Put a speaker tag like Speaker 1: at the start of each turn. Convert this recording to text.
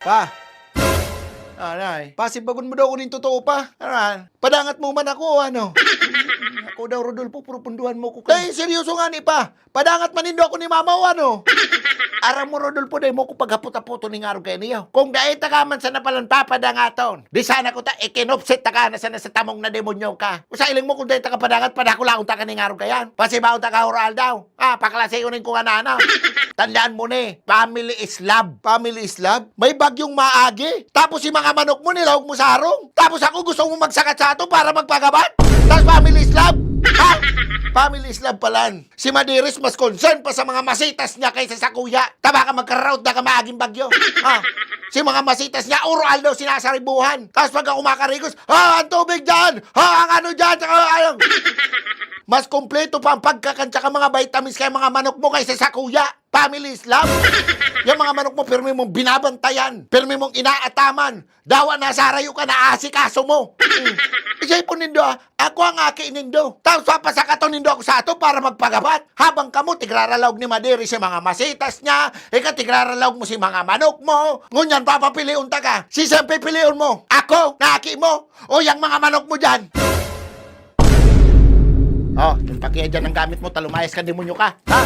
Speaker 1: Pa. Anay. Pasibagon mo daw ko nin totoo pa. Aran. Padangat mo man ako, ano? Ako daw, Rodolfo, purupunduhan mo ko. Dahil seryoso nga ni pa. Padangat manindo ako ni mama o ano? Aram mo, Rodolfo, dahil mo ko paghapot-apoto ni nga kayo niyo. Kung dahil takaman sa napalan papadangaton, di sana ko ikinopsit taka na sana sa tamong na demonyo ka. Kung sa iling mo kung dahil takapadangat, padakulaon taka ni nga kayan. Pasibaon taka oral daw. Paklase ko rin ko nga na. Tandaan mo ni, family is love. Family is love? May bagyong maagi. Tapos si mga manok mo nilawag mo sa harong. Tapos ako gusto mo magsakat sa ato para magpagabat. Tapos family is love. Ha? Family is love palan. Si Madiris mas concern pa sa mga masitas niya kaysa sa kuya. Taba ka magka-route na ka maaging bagyo. Ha? Si mga masitas niya, oral daw sinasaribuhan. Tapos pagka kumakarigos, ang tubig dyan! Ang ano dyan! Ano? Mas kompleto pa ang pagkakantsa ka mga vitamins kay mga manok mo kaysa sa kuya. Family is love. Yung mga manok mo, pirmi mong binabantayan. Pirmi mong inaataman. Dawa na sarayo ka na asikaso mo. Isay po nindo, ako ang aki nindo. Tapos papasakato nindo ako sa ato para magpagabat. Habang kamo, tigraralawag ni Madiri si mga masitas niya. Ika, tigraralawag mo si mga manok mo. Ngunyan, papapiliun ta ka. Si siyang pipiliun mo. Ako, na aki mo. O yung mga manok mo dyan. Oh, yung pakiya dyan ang gamit mo, talumayas ka, demonyo ka. Ha?